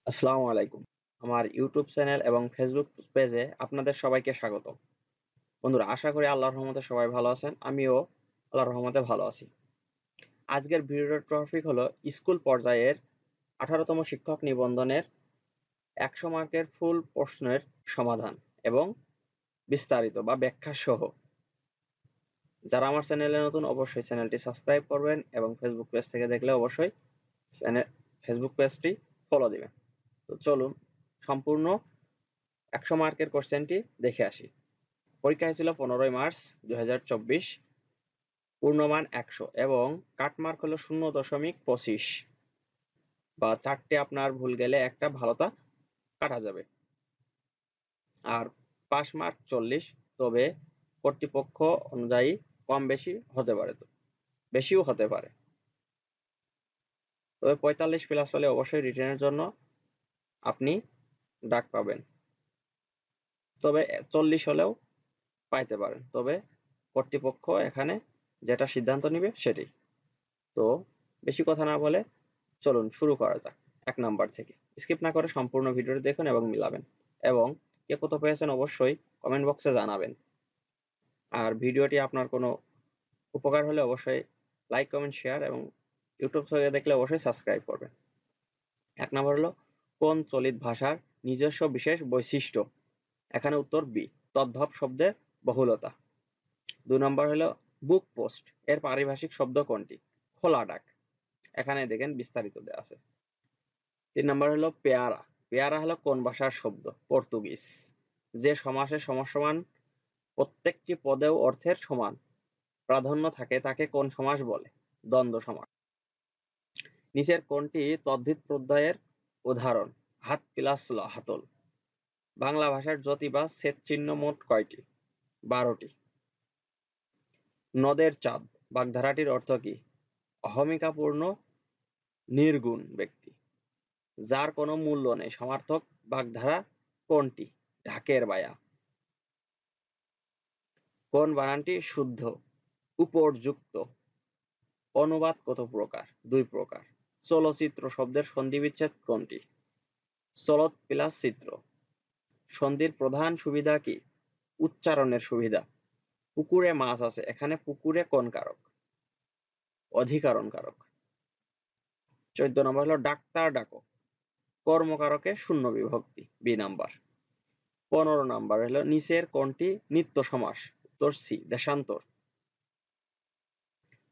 আসসালামু আলাইকুম। আমার ইউটিউব চ্যানেল এবং ফেসবুক পেজে আপনাদের সবাইকে স্বাগত। বন্ধুরা, আশা করি আল্লাহর রহমতে সবাই ভালো আছেন। আমিও আল্লাহর রহমতে ভালো আছি। আজকের ভিডিওর টপিক হলো স্কুল পর্যায়ের 18তম শিক্ষক নিবন্ধনের 100 মার্কের ফুল প্রশ্নের সমাধান এবং বিস্তারিত বা ব্যাখ্যা সহ। যারা আমার চ্যানেলে নতুন অবশ্যই চ্যানেলটি সাবস্ক্রাইব করবেন এবং ফেসবুক পেজ থেকে দেখলে অবশ্যই ফেসবুক পেজটি ফলো দিবেন। তো চলুন সম্পূর্ণ 100 মার্কের কোশ্চেনটি দেখে আসি। পরীক্ষা হয়েছিল 15ই মার্চ 2024। পূর্ণমান 100 এবং কাটমার্ক হলো 0.25 বা 4টে আপনার ভুল গেলে একটা ভালোটা কাটা যাবে। আর পাস মার্ক 40, তবে কর্তৃপক্ষ অনুযায়ী কম বেশি হতে পারে, তো বেশিও হতে পারে। তবে 45 প্লাস হলে অবশ্যই রিটেনের জন্য আপনি ডাক পাবেন, তবে 40 হলেও পাইতে পারেন, তবে কর্তৃপক্ষ এখানে যেটা সিদ্ধান্ত নিবে সেটাই। তো বেশি কথা না বলে চলুন শুরু করা যাক 1 নাম্বার থেকে। স্কিপ না করে সম্পূর্ণ ভিডিওটি দেখুন এবং মিলাবেন, এবং কে কত পেয়েছেন অবশ্যই কমেন্ট বক্সে জানাবেন। আর ভিডিওটি আপনার কোনো উপকার হলে অবশ্যই লাইক, কমেন্ট, শেয়ার এবং ইউটিউব থেকে দেখলে অবশ্যই সাবস্ক্রাইব করবেন। 1 নাম্বার হলো কোন চলিত ভাষার নিজস্ব বিশেষ বৈশিষ্ট্য? এখানে উত্তর বি, তদ্ভব শব্দের বহুলতা। 2 নাম্বার হলো বুক পোস্ট এর পারিভাষিক শব্দ কোনটি? খোলা ডাক। এখানে দেখেন বিস্তারিত দেওয়া আছে। 3 নাম্বার হলো পেয়ারা। পেয়ারা হলো কোন ভাষার শব্দ? পর্তুগিজ। যে সমাসে সমসমান প্রত্যেকটি পদেও অর্থের সমান প্রাধান্য থাকে তাকে কোন সমাস বলে? দ্বন্দ্ব সমাস। নিচের কোনটি তদ্ধিত প্রত্যয়ের উদাহরণ? হাত প্লাস হাতল। বাংলা ভাষার যতি বা ছেদ চিহ্ন মোট কয়টি? 12টি। নদের চাঁদ বাগধারাটির অর্থ কি? অহমিকাপূর্ণ নির্গুণ ব্যক্তি, যার কোনো মূল্য নেই। সমার্থক বাগধারা কোনটি? ঢাকের বায়া। কোন বানানটি শুদ্ধ? উপর্যুক্ত। অনুবাদ কত প্রকার? 2 প্রকার। চলচ্চিত্র শব্দের সন্ধিবিচ্ছেদ কোনটি? চলত প্লাস চিত্র। সন্ধির প্রধান সুবিধা কি? উচ্চারণের সুবিধা। পুকুরে মাছ আছে, এখানে পুকুরে কোন কারক? অধিকরণ কারক। 14 নম্বর হলো ডাক্তার ডাকো, কর্মকারকে শূন্য বিভক্তি, বি নাম্বার। 15 নাম্বার হলো নিচের কোনটি নিত্য সমাস? উত্তর সি, দেশান্তর।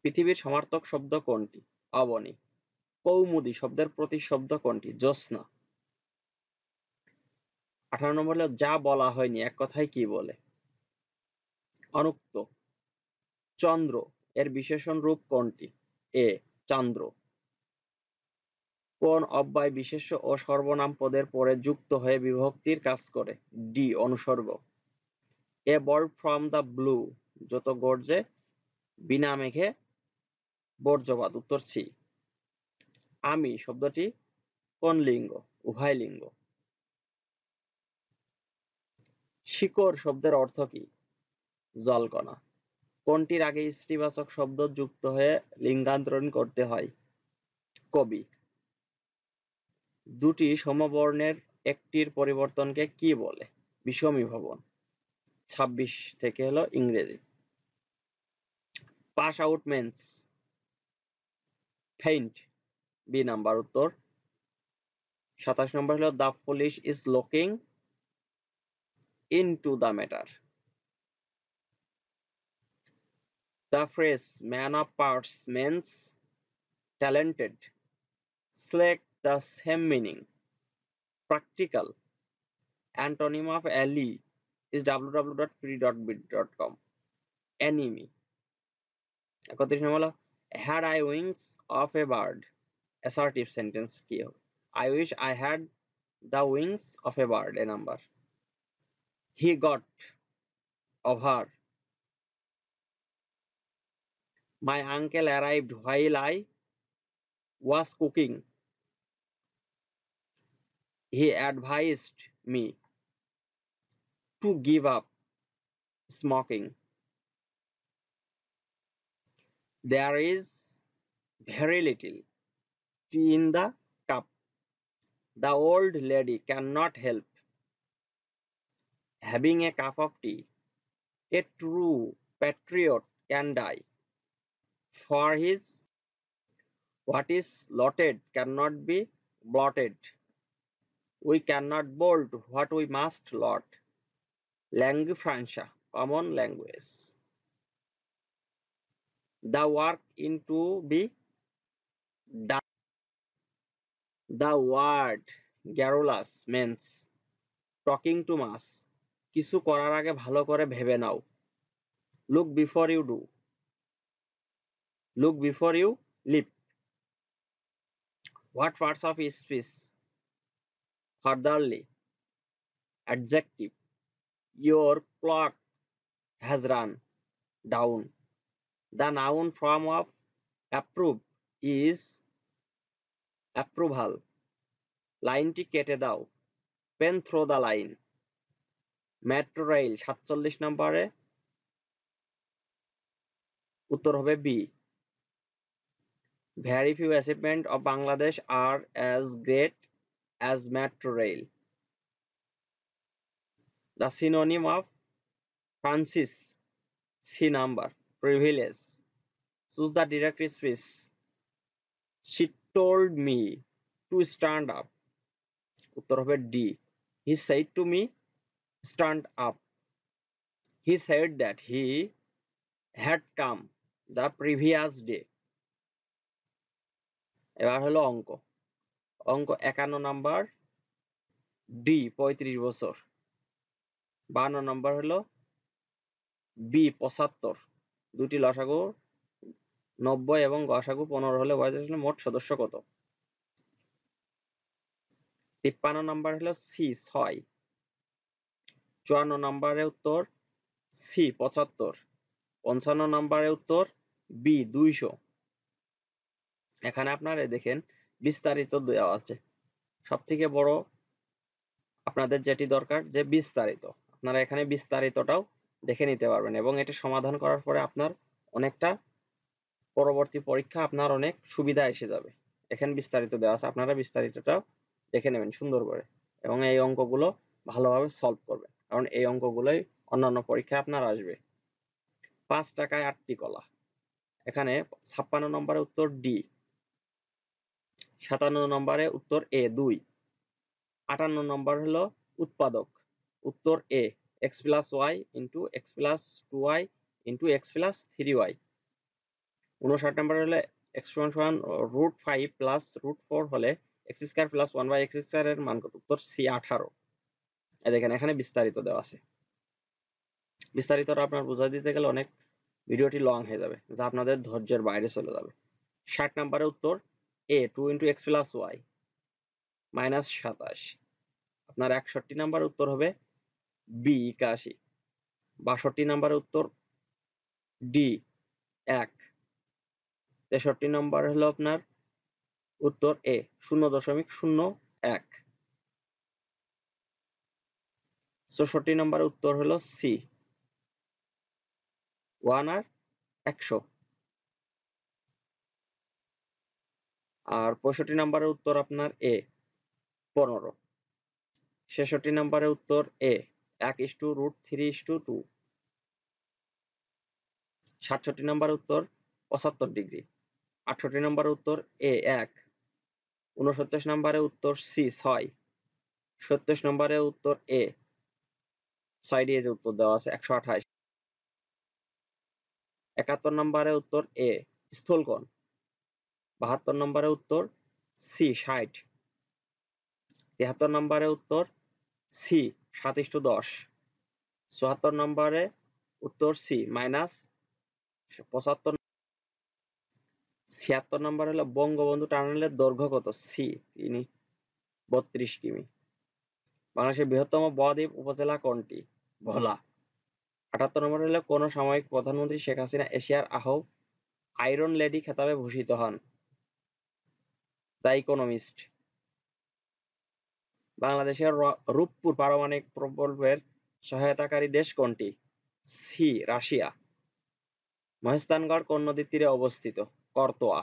পৃথিবীর সমার্থক শব্দ কোনটি? অবনী। কৌমুদী শব্দের প্রতিশব্দ কোনটি? জ্যোৎস্না। 18 নম্বর হলো যা বলা হয়নি এক কথায় কি বলে? অনুক্ত। চন্দ্র এর বিশেষণ রূপ কোনটি? এ, চান্দ্র। কোন অব্যয় বিশেষ্য ও সর্বনাম পদের পরে যুক্ত হয়ে বিভক্তির কাজ করে? ডি, অনুসর্গ। A bird from the blue, যত গর্জে বিনা মেঘে বর্জ্যপাত, উত্তর সি। আমি শব্দটি কোন লিঙ্গ? উভয় লিঙ্গ। শিকড় শব্দের অর্থ কি? জলকণা। কোনটির আগে স্ত্রীবাচক শব্দ যুক্ত হয়ে লিঙ্গান্তরণ করতে হয়? কবি। দুটি সমবর্ণের একটির পরিবর্তনকে কি বলে? বিষমীভবন। 26 থেকে হলো ইংরেজি। Pass out means faint, B number উত্তর। 27 নম্বর হলো the police is looking into the matter. The phrase "man of parts" means talented. Select the same meaning. Practical. Antonym of ally is www.free.bit.com. Enemy. 31 নম্বর হলো had I wings of a bird. Assertive sentence কি হবে? I wish I had the wings of a bird, a number. He got over. My uncle arrived while I was cooking. He advised me to give up smoking. There is very little tea in the cup. The old lady cannot help having a cup of tea. A true patriot can die for his what is lotted cannot be blotted. We cannot bolt what we must lot. Langue franca, common language. The work into be done. The word garrulous means talking too much. কিছু করার আগে ভালো করে ভেবে নাও। Look before you do. Look before you leap. What parts of speech? Furtherly. Adjective. Your clock has run down. The noun form of approve is approval. লাইনটি কেটে দাও। Pen through the line. Metro rail 47 নম্বরে উত্তর হবে B. Very few achievements of Bangladesh are as great as metro rail. The synonym of Francis C number privilege. Choose the direct speech. She told me to stand up. উত্তর হবে D. He said to me stand up. He said that he had come the previous day. এবার হলো অঙ্ক। অঙ্ক 51 number D 35 বছর। 52 number হলো B 75। দুটি লসাগু 90 এবং গসাগু 15 হলে বয়স মোট সদস্য কত? 53 নাম্বার হলো সি 6। 54 নাম্বারের উত্তর সি 75। 55 নাম্বারের উত্তর বি 200। এখানে আপনারা দেখেন বিস্তারিত দেওয়া আছে। সবথেকে বড় আপনাদের যেটি দরকার যে বিস্তারিত। আপনারা এখানে বিস্তারিতটাও দেখে নিতে পারবেন এবং এটি সমাধান করার পরে আপনার অনেকটা পরবর্তী পরীক্ষা আপনার অনেক সুবিধা এসে যাবে। এখানে বিস্তারিত দেওয়া আছে, আপনারা বিস্তারিতটাও দেখে নেবেন সুন্দর করে এবং এই অঙ্কগুলো ভালোভাবে সলভ করবেন, কারণ এই অঙ্কগুলোই অন্যান্য পরীক্ষায় আপনার আসবে। 5 টাকায় 8টি কলা। এখানে 56 নম্বরে উত্তর ডি। 57 নম্বরে উত্তর এ 2। 58 নম্বর হলো উৎপাদক, উত্তর এ x plus y into x plus 2y into x plus 3y। 59 নম্বর হলে x সমান √5 plus √4 হলে x square plus 1/x square এর মান কত? উত্তর সি 18। দেখেন এখানে বিস্তারিত দেওয়া আছে। বিস্তারিতটা আপনার বুঝাই দিতে গেলে অনেক ভিডিওটি লং হয়ে যাবে, যা আপনাদের ধৈর্যের বাইরে চলে যাবে। 60 নম্বরের উত্তর এ 2 into x plus y -27। আপনার 61 নম্বর উত্তর হবে বি 81। 62 নম্বরের উত্তর ডি 1। 63 নম্বর হলো আপনার উত্তর এ 0.01। 64 নম্বরের উত্তর হলো সি 1 আর 100। আর 65 নম্বরের উত্তর আপনার এ 15। 66 নম্বরের উত্তর এ 1:√3:2। 67 নম্বরের উত্তর 75 ডিগ্রি। 68 নম্বরের উত্তর এ 1। 69 নম্বরের উত্তর সি 6। 70 নম্বরের উত্তর এ 6 দিয়ে যে উত্তর দেওয়া আছে 128। 71 নম্বরের উত্তর এ স্থূলকোণ। 72 নম্বরের উত্তর সি 60। 73 নম্বরের উত্তর সি 7:10। 74 নম্বরে উত্তর সি -75। 76 নম্বর হলো বঙ্গবন্ধু টানেলের দৈর্ঘ্য কত? সি 32 কিমি। বাংলাদেশের বৃহত্তম বদ্বীপ উপজেলা কোনটি? ভোলা। 78 নম্বর হলো কোন সাময়িক প্রধানমন্ত্রী শেখ হাসিনা এশিয়ার আয়রন লেডি খেতাবে ভূষিত হন? The economist. বাংলাদেশের রূপপুর পারমাণবিক প্রকল্পের সহায়তাকারী দেশ কোনটি? C Russia. মহেস্থানগড় কোন নদীর তীরে অবস্থিত? করতোয়া।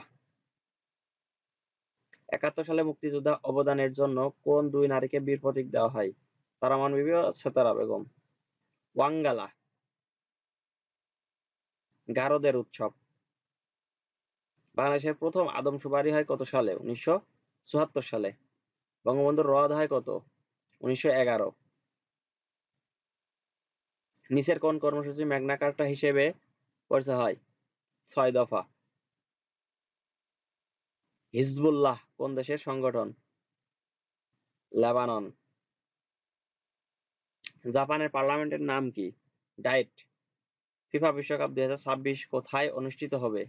71 সালে মুক্তিযোদ্ধা অবদানের জন্য কোন দুই নারীকে বীর প্রতীক দেওয়া হয়? তারামান বিবি ও সেতারা বেগম। ওয়াঙ্গালা। গারোদের উৎসব। বাংলাদেশের প্রথম আদমশুমারি হয় কত সালে? 1974 সালে। বঙ্গবন্ধুর রদ হয় কত? 1911। নিচের কোন কর্মসূচি ম্যাগনা কার্টা হিসেবে পরিচিত হয়? 6 দফা। হিজবুল্লাহ কোন দেশের সংগঠন? লেবানন। জাপানের পার্লামেন্টের নাম কি? ডায়েট। ফিফা বিশ্বকাপ 2026 কোথায় অনুষ্ঠিত হবে?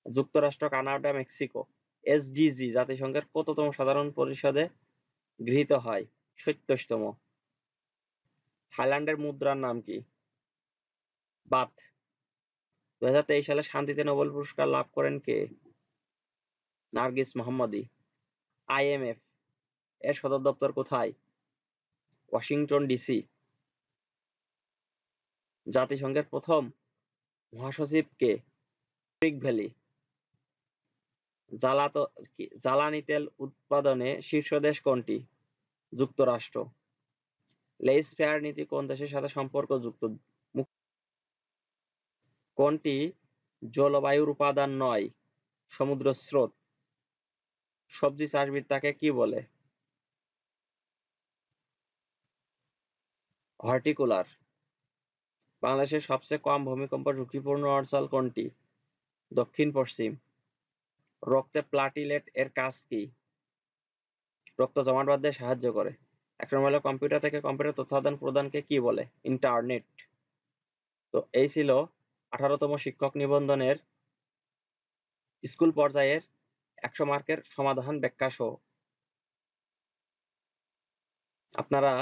যুক্তরাষ্ট্র, কানাডা, মেক্সিকো। এসডিজি জাতিসংঘের কততম সাধারণ পরিষদে গৃহীত হয়? 70তম। থাইল্যান্ডের মুদ্রার নাম কি? বাথ। 2023 সালে শান্তিতে নোবেল পুরস্কার লাভ করেন কে? নার্গিস মোহাম্মদী। আইএমএফ এর সদর দপ্তর কোথায়? Washington DC. জাতিসংঘের প্রথম মহাসচিব কে? ক্রিক ভ্যালি। জ্বালানি তেল উৎপাদনে শীর্ষ দেশ কোনটি? যুক্তরাষ্ট্র। লেইস ফেয়ার নীতি কোন দেশের সাথে সম্পর্কযুক্ত? কোনটি জলবায়ুর উপাদান নয়? সমুদ্র স্রোত। সবজি চাষবিদ্যাকে কি বলে? হর্টিকুলার। বাংলাদেশের সবচেয়ে কম ভূমিকম্প ঝুঁকিপূর্ণ অঞ্চল কোনটি? দক্ষিণ পশ্চিম। রক্তে প্লাটিলেট এর কাজ কি? রক্ত জমাট বাঁধতে সাহায্য করে। একটা মোবাইলে কম্পিউটার থেকে কম্পিউটার তথ্য আদান প্রদানকে কি বলে? ইন্টারনেট। তো এই ছিল 18তম শিক্ষক নিবন্ধনের স্কুল পর্যায়ের 100 মার্কের সমাধান ব্যাখ্যা সহ। আপনারা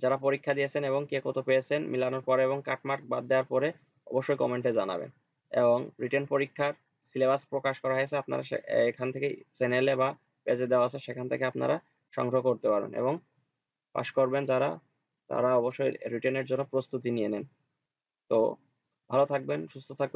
যারা পরীক্ষা দিয়েছেন এবং কে কত পেয়েছেন মিলানোর পরে এবং কাটমার্ক বাদ দেওয়ার পরে অবশ্যই কমেন্টে জানাবেন। এবং রিটেন পরীক্ষার সিলেবাস প্রকাশ করা হয়েছে, আপনারা এখান থেকে চ্যানেলে বা পেজে দেওয়া আছে, সেখান থেকে আপনারা সংগ্রহ করতে পারবেন এবং পাস করবেন যারা, তারা অবশ্যই রিটেনের জন্য প্রস্তুতি নিয়ে নেন। তো ভালো থাকবেন, সুস্থ থাকবেন।